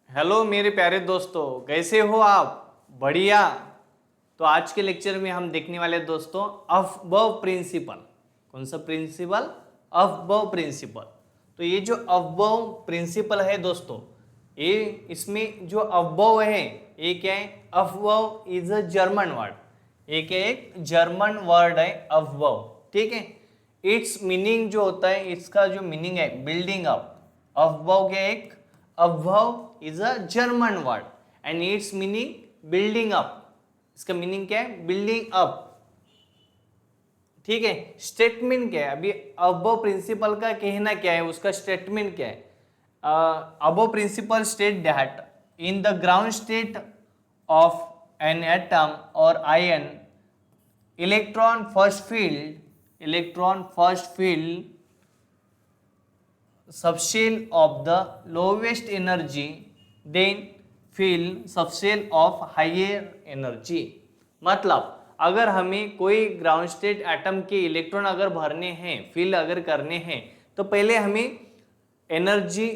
Hello मेरे प्यारे दोस्तों, कैसे हो आप? बढ़िया। तो आज के लेक्चर में हम देखने वाले दोस्तों अफबव प्रिंसिपल। कौन सा प्रिंसिपल? अफबव प्रिंसिपल। तो ये जो अफबव प्रिंसिपल है दोस्तों, ये इसमें जो अफबव है ये क्या है? अफबव इज अ जर्मन वर्ड। ये क्या है? एक जर्मन वर्ड है अफबव। ठीक है। इट्स मीनिंग जो होता है, इसका जो मीनिंग है बिल्डिंग अप। अफबव क्या है? एक Aufbau is a German word and its meaning building up. इसका मीनिंग क्या है? Building up. ठीक है। स्टेटमेंट क्या है? अभी अबव प्रिंसिपल का कहना क्या है, उसका स्टेटमेंट क्या है? Aufbau principle state that in the ground state of an atom और ion, electron first field subshell of the lowest energy then fill subshell of higher energy। मतलब अगर हमें कोई ग्राउंड स्टेट एटम के इलेक्ट्रॉन अगर भरने हैं, फिल अगर करने हैं, तो पहले हमें एनर्जी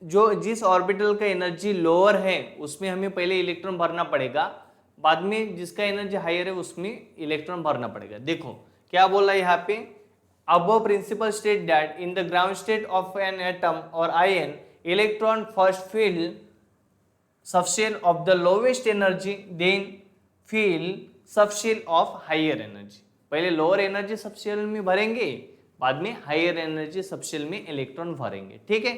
जो जिस ऑर्बिटल का एनर्जी लोअर है उसमें हमें पहले इलेक्ट्रॉन भरना पड़ेगा, बाद में जिसका एनर्जी हायर है उसमें इलेक्ट्रॉन भरना पड़ेगा। देखो क्या बोला यहाँ पे? Above principle state that in the ground state of an atom or ion, electron first fill subshell of the lowest energy, then fill subshell of higher energy। पहले लोअर एनर्जी सबशेल में भरेंगे, बाद में हायर एनर्जी सबशेल में electron भरेंगे। ठीक है।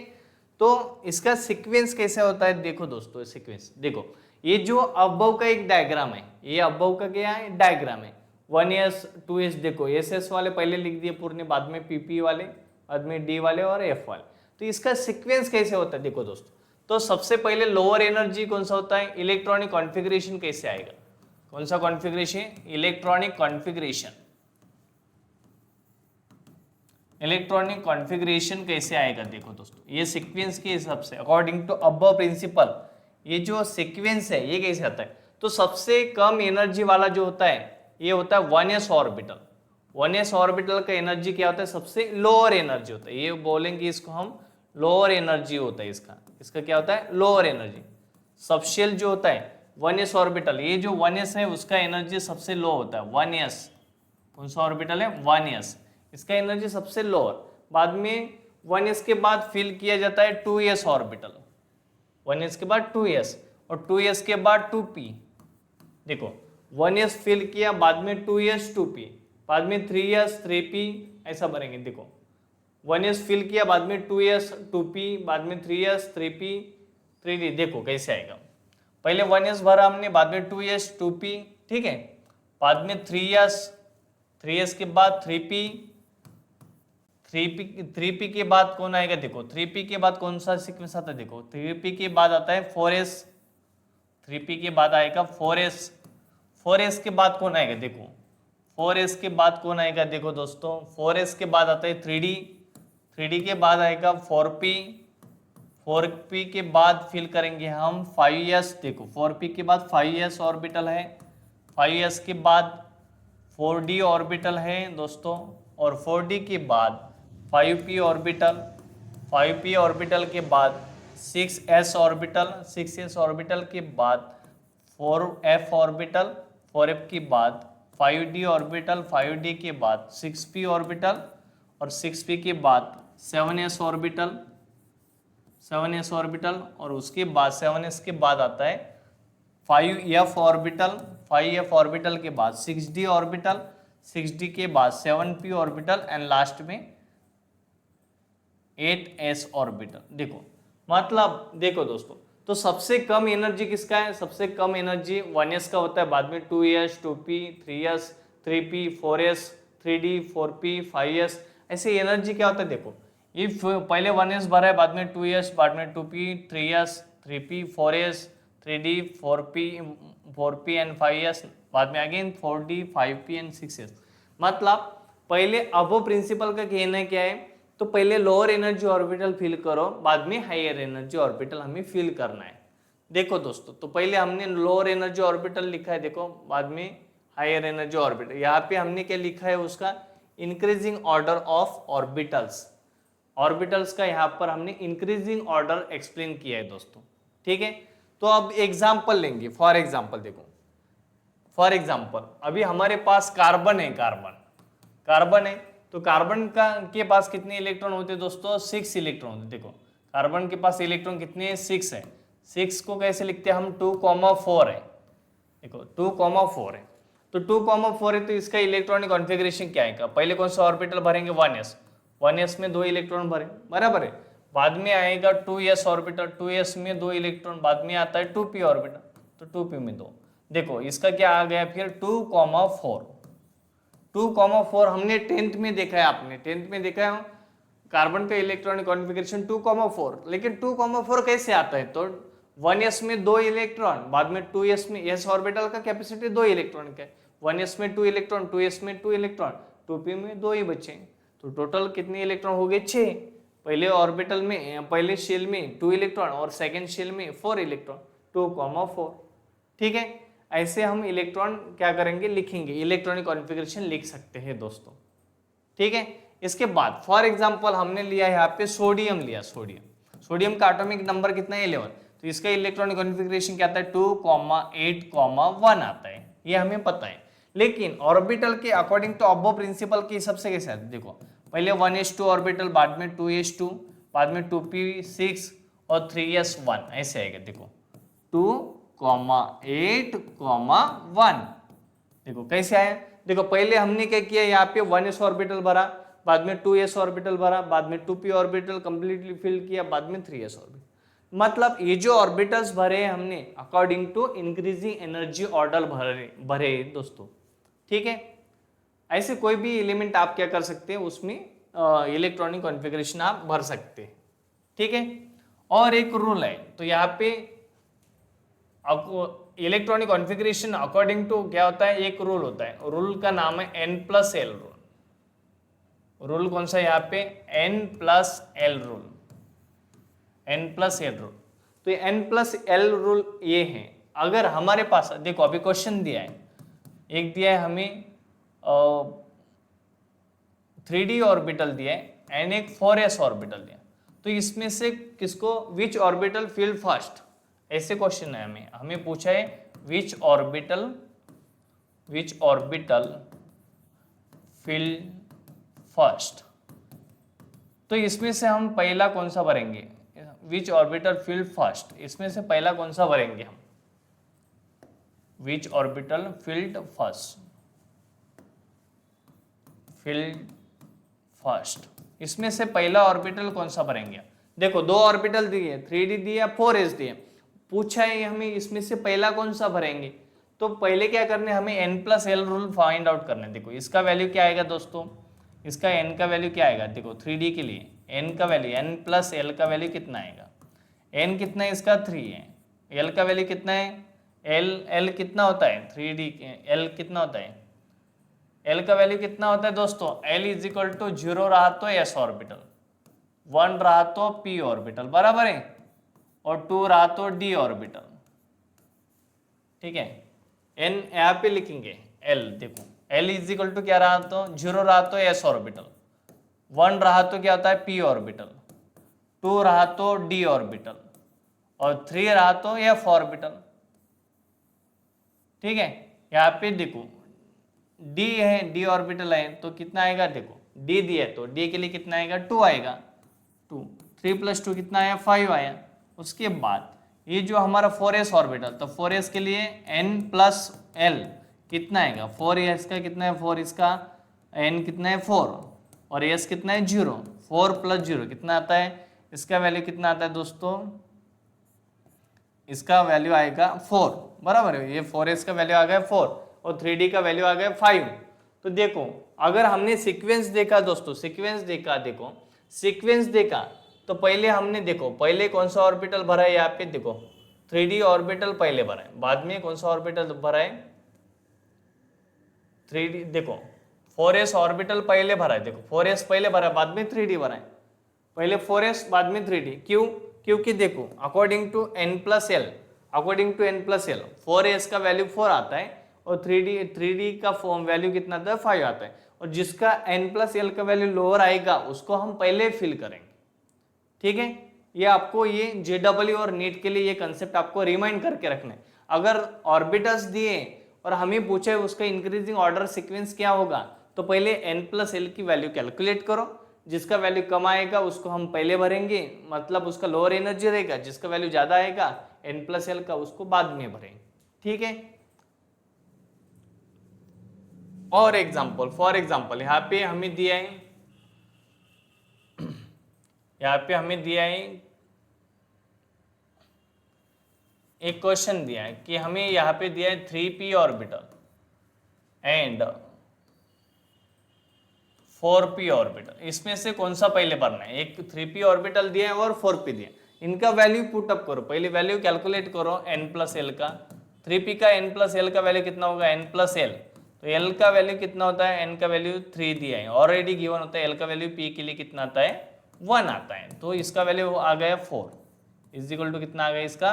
तो इसका सीक्वेंस कैसे होता है? देखो दोस्तों, सीक्वेंस देखो, ये जो अबव का एक डायग्राम है, ये अबव का क्या है? डायग्राम है। 1s 2s देखो, एस वाले पहले लिख दिए पूर्ण, बाद में पीपी वाले, बाद में डी वाले और एफ वाले। तो इसका सीक्वेंस कैसे होता है देखो दोस्तों। तो सबसे पहले लोअर एनर्जी कौन सा होता है? इलेक्ट्रॉनिक कॉन्फ़िगरेशन कैसे आएगा? कौन सा configuration? Electronic configuration. Electronic configuration कैसे आएगा देखो दोस्तों, ये सीक्वेंस के हिसाब से अकॉर्डिंग टू अबव प्रिंसिपल ये जो सीक्वेंस है ये कैसे आता है? तो सबसे कम एनर्जी वाला जो होता है ये होता है 1s ऑर्बिटल। 1s ऑर्बिटल का एनर्जी क्या होता है? सबसे लोअर एनर्जी होता है। ये बोलेंगे इसको हम लोअर एनर्जी होता है इसका। इसका क्या होता है? Lower energy. सबशेल जो होता है 1s ऑर्बिटल, ये जो 1s है उसका एनर्जी सबसे लो होता है। 1s कौन सा ऑर्बिटल है? 1s, इसका एनर्जी सबसे लोअर। बाद में 1s के बाद फिल किया जाता है 2s ऑर्बिटल। 1s के बाद 2s और 2s के बाद 2p। देखो 1s फिल किया, बाद में 2s 2p, बाद में 3s 3p, ऐसा भरेंगे। देखो 1s फिल किया, बाद में 2s 2p, बाद में 3s 3p 3d। देखो कैसे आएगा? पहले 1s भरा हमने, बाद में 2s 2p, ठीक है, बाद में 3s के बाद 3p 3p के बाद कौन आएगा? देखो 3p के बाद कौन सा सीक्वेंस आता है? देखो 3p के बाद आता है 4s, 3p के बाद आएगा 4s, 4s के बाद कौन आएगा? देखो 4s के बाद कौन आएगा? देखो दोस्तों 4s के बाद आता है 3d, 3d के बाद आएगा 4p, 4p के बाद फिल करेंगे हम 5s। देखो 4p के बाद 5s ऑर्बिटल है, 5s के बाद 4d ऑर्बिटल है दोस्तों, और 4d के बाद 5p ऑर्बिटल, 5p ऑर्बिटल के बाद 6s ऑर्बिटल, 6s ऑर्बिटल के बाद 4f ऑर्बिटल, 4f के बाद 5d ऑर्बिटल, 5d के बाद 6p ऑर्बिटल, और 6p के बाद 7s ऑर्बिटल, 7s ऑर्बिटल, और उसके बाद 7s के बाद आता है 5f ऑर्बिटल, 5f ऑर्बिटल के बाद 6d ऑर्बिटल, 6d के बाद 7p ऑर्बिटल एंड लास्ट में 8s ऑर्बिटल। देखो मतलब देखो दोस्तों, तो सबसे कम एनर्जी किसका है? सबसे कम एनर्जी 1s का होता है, बाद में 2s 2p 3s 3p 4s 3d 4p 5s, ऐसे एनर्जी क्या होता है? देखो ये पहले 1s भरा है, बाद में 2s, बाद में 2p 3s 3p 4s 3d 4p and 5s, बाद में again 4d 5p and 6s। मतलब पहले अबव प्रिंसिपल का कहना क्या है? तो पहले लोअर एनर्जी ऑर्बिटल फिल करो, बाद में हायर एनर्जी ऑर्बिटल हमें फिल करना है। देखो दोस्तों, तो पहले हमने लोअर एनर्जी ऑर्बिटल लिखा है, देखो, बाद में हायर एनर्जी ऑर्बिटल। यहाँ पे हमने क्या लिखा है? उसका increasing order of orbitals. Orbitals का यहाँ पर हमने इंक्रीजिंग ऑर्डर एक्सप्लेन किया है दोस्तों। ठीक है। तो अब एग्जाम्पल लेंगे, फॉर एग्जाम्पल देखो, फॉर एग्जाम्पल अभी हमारे पास कार्बन है, कार्बन है, तो कार्बन का के पास कितने इलेक्ट्रॉन होते हैं दोस्तों? 6 इलेक्ट्रॉन होते। देखो कार्बन के पास इलेक्ट्रॉन कितने हैं? 6 है। 6 को कैसे लिखते हैं हम? 2,4 है। देखो 2,4 है, तो 2,4 है, तो इसका इलेक्ट्रॉनिक कॉन्फ़िगरेशन क्या आएगा? पहले कौन सा ऑर्बिटल भरेंगे? 1s, 1s में 2 इलेक्ट्रॉन भरे, बराबर है। बाद में आएगा 2s ऑर्बिटल, 2s में 2 इलेक्ट्रॉन, बाद में आता है 2p ऑर्बिटल, तो 2p में 2। देखो इसका क्या आ गया फिर? 2,4। 2,4 हमने 10th में देखा है, आपने 10th में देखा है कार्बन का इलेक्ट्रॉनिक कॉन्फ़िगरेशन 2,4, लेकिन 2,4 कैसे आता है? तो 1s में 2 इलेक्ट्रॉन, बाद में 2s में, s ऑर्बिटल का कैपेसिटी 2 इलेक्ट्रॉन का है, 1s में 2 इलेक्ट्रॉन, 2s में 2 इलेक्ट्रॉन, 2p में 2 ही बचे, तो टोटल कितने इलेक्ट्रॉन हो गए? 6। पहले ऑर्बिटल में, पहले शेल में 2 इलेक्ट्रॉन और सेकेंड शेल में 4 इलेक्ट्रॉन, 2,4। ठीक है, ऐसे हम इलेक्ट्रॉन क्या करेंगे? लिखेंगे, इलेक्ट्रॉनिक कॉन्फ़िगरेशन लिख सकते हैं दोस्तों। ठीक है, इसके बाद फॉर एग्जांपल हमने लिया यहाँ पे सोडियम लिया, सोडियम का एटॉमिक नंबर कितना है? 11, तो इसका इलेक्ट्रॉनिक कॉन्फ़िगरेशन क्या आता है? 2,8,1 आता है, ये हमें पता है। लेकिन ऑर्बिटल के अकॉर्डिंग टू अबव प्रिंसिपल के हिसाब से कैसे आता है? देखो पहले 1s2 ऑर्बिटल, बाद में 2s2, बाद में 2p6 और 3s1, ऐसे आएगा। देखो 2,8,1, देखो कैसे आया? देखो पहले हमने क्या किया, यहाँ पे 1s ऑर्बिटल भरा, बाद में 2s ऑर्बिटल भरा, बाद में 2p ऑर्बिटल कंप्लीटली फिल किया, बाद में 3s ऑर्बिटल। मतलब ये जो ऑर्बिटल्स भरे हमने according to increasing energy order भरे दोस्तों। ठीक है, ऐसे कोई भी एलिमेंट आप क्या कर सकते हैं, उसमें इलेक्ट्रॉनिक कॉन्फ़िगरेशन आप भर सकते हैं। ठीक है, और एक रूल है, तो यहाँ पे इलेक्ट्रॉनिक कॉन्फ़िगरेशन अकॉर्डिंग टू क्या होता है? एक रूल होता है, रूल का नाम है n+l रूल। रूल कौन सा है यहाँ पे? n+l rule, n+l rule. तो ये n+l रूल ये है, अगर हमारे पास देखो अभी क्वेश्चन दिया है, एक दिया है हमें 3d ऑर्बिटल दिया है एंड एक 4s ऑर्बिटल दिया, तो इसमें से किसको, विच ऑर्बिटल फिल फर्स्ट, ऐसे क्वेश्चन है हमें पूछा है विच ऑर्बिटल फिल फर्स्ट। तो इसमें से हम पहला कौन सा भरेंगे? विच ऑर्बिटल फिल फर्स्ट, इसमें से पहला कौन सा भरेंगे हम? विच ऑर्बिटल फिल्ड फर्स्ट, इसमें से पहला ऑर्बिटल कौन सा भरेंगे? देखो 2 ऑर्बिटल दिए, 3d दिया, 4s दिए, पूछा है हमें इसमें से पहला कौन सा भरेंगे। तो पहले क्या करने, हमें n+l रूल फाइंड आउट करना है। देखो इसका वैल्यू क्या आएगा दोस्तों? इसका n का वैल्यू क्या आएगा? देखो 3d के लिए n का वैल्यू, n+l का वैल्यू कितना आएगा? n कितना है इसका? 3 है। l का वैल्यू कितना है? l कितना होता है? 3d l कितना होता है? l का वैल्यू कितना होता है दोस्तों? l इज इक्वल टू 0 रहा तो s ऑर्बिटल, 1 रहा तो p ऑर्बिटल, बराबर है, और 2 रहा तो d ऑर्बिटल। ठीक है, n यहाँ पे लिखेंगे l, देखो l इज इक्वल टू क्या रहा तो? 0 रहा तो s ऑर्बिटल, 1 रहा तो क्या होता है? p ऑर्बिटल, 2 रहा तो d ऑर्बिटल, और 3 रहा तो f ऑर्बिटल। ठीक है, यहाँ पे देखो d है, d ऑर्बिटल है, तो कितना आएगा? देखो d दिया है तो d के लिए कितना आएगा? 2 आएगा, 2, 3 + 2 कितना आया? 5 आया। उसके बाद ये जो हमारा 4s ऑर्बिटल, तो 4s के लिए n+l कितना आएगा? 4s का कितना है? 4 इसका n कितना है? 4, और s कितना है? 0, 4 + 0 कितना आता है? इसका वैल्यू कितना आता है दोस्तों? इसका वैल्यू आएगा 4, बराबर है, ये 4s का वैल्यू आ गया 4 और 3d का वैल्यू आ गया 5। तो देखो अगर हमने सीक्वेंस देखा दोस्तों, सीक्वेंस देखा तो पहले हमने देखो पहले कौन सा ऑर्बिटल भरा है? यहाँ पे देखो 3d ऑर्बिटल पहले भरा है, बाद में कौन सा ऑर्बिटल भरा है? 3d, देखो 4s ऑर्बिटल पहले भरा है, देखो 4s पहले भरा है, बाद में 3d भरा है, पहले 4s बाद में 3d। क्यों? क्योंकि देखो अकॉर्डिंग टू n+l, 4s का वैल्यू 4 आता है और 3d का वैल्यू कितना आता है? 5 आता है, और जिसका n+l का वैल्यू लोअर आएगा उसको हम पहले फिल करेंगे। ठीक है, ये आपको ये JEE और नीट के लिए ये कंसेप्ट आपको रिमाइंड करके रखना है। अगर ऑर्बिटल्स दिए और हमें पूछे उसका इंक्रीजिंग ऑर्डर सीक्वेंस क्या होगा, तो पहले n+l की वैल्यू कैलकुलेट करो, जिसका वैल्यू कम आएगा उसको हम पहले भरेंगे, मतलब उसका लोअर एनर्जी रहेगा, जिसका वैल्यू ज्यादा आएगा n+l का उसको बाद में भरेंगे। ठीक है। और एग्जाम्पल, फॉर एग्जाम्पल यहाँ पे हमें दिया है, यहाँ पे हमें दिया है एक क्वेश्चन दिया है कि हमें यहाँ पे दिया है 3p orbital and 4p orbital, इसमें से कौन सा पहले भरना है। एक 3p ऑर्बिटल दिया है और 4p दिया है, इनका वैल्यू पुट अप करो, पहले वैल्यू कैलकुलेट करो n+l का। 3p का n+l का वैल्यू कितना होगा, n+l, तो l का वैल्यू कितना होता है, n का वैल्यू 3 दिया है, ऑलरेडी गिवन होता है। l का वैल्यू p के लिए कितना आता है, 1 आता है, तो इसका वैल्यू आ गया 4 इज इक्वल टू कितना आ गया इसका,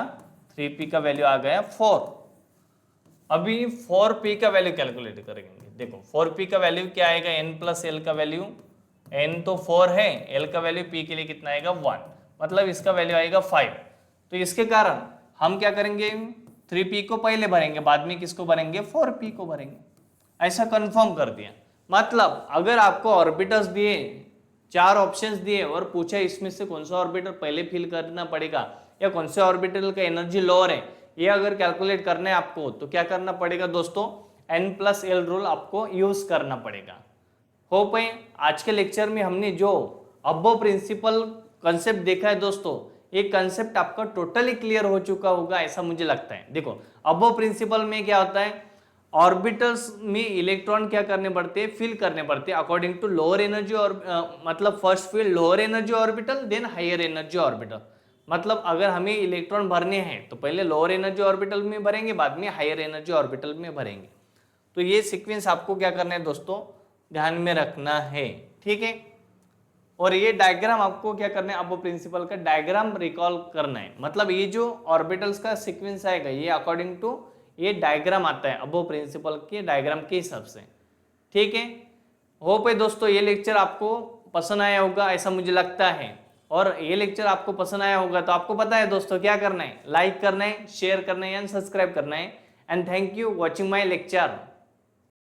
3p का वैल्यू आ गया 4। अभी 4p का वैल्यू कैलकुलेट करेंगे। देखो 4p का वैल्यू क्या आएगा, n+l का वैल्यू, n तो 4 है, l का वैल्यू p के लिए कितना आएगा 1, मतलब इसका वैल्यू आएगा 5। तो इसके कारण हम क्या करेंगे, 3p को पहले भरेंगे, बाद में किसको भरेंगे, 4p को भरेंगे। ऐसा कंफर्म कर दिया। मतलब अगर आपको ऑर्बिटल्स दिए, 4 ऑप्शंस दिए और पूछा इसमें से कौन सा ऑर्बिटल पहले फिल करना पड़ेगा या कौन से ऑर्बिटल का एनर्जी लोअर है, ये अगर कैलकुलेट करना है आपको, तो क्या करना पड़ेगा दोस्तों, n+l रूल आपको यूज करना पड़ेगा। होप है आज के लेक्चर में हमने जो अबव प्रिंसिपल कंसेप्ट देखा है दोस्तों, ये कंसेप्ट आपका टोटली क्लियर हो चुका होगा ऐसा मुझे लगता है। देखो अबव प्रिंसिपल में क्या होता है, ऑर्बिटल्स में इलेक्ट्रॉन क्या करने पड़ते हैं, फिल करने पड़ते हैं अकॉर्डिंग टू लोअर एनर्जी, और मतलब first fill lower energy orbital, then higher energy orbital. मतलब अगर हमें इलेक्ट्रॉन भरने हैं तो पहले लोअर एनर्जी ऑर्बिटल में भरेंगे, बाद में हायर एनर्जी ऑर्बिटल में भरेंगे। तो ये सीक्वेंस आपको क्या करना है दोस्तों, ध्यान में रखना है। ठीक है। और ये डायग्राम आपको क्या करना है, अब प्रिंसिपल का डायग्राम रिकॉल करना है। मतलब ये जो ऑर्बिटल्स का सीक्वेंस आएगा ये अकॉर्डिंग टू ये डायग्राम आता है अबव प्रिंसिपल के डायग्राम के हिसाब से। ठीक है। होप है दोस्तों ये लेक्चर आपको पसंद आया होगा ऐसा मुझे लगता है, और ये लेक्चर आपको पसंद आया होगा तो आपको पता है दोस्तों क्या करना है, लाइक करना है, शेयर करना है एंड सब्सक्राइब करना है। And thank you watching my lecture.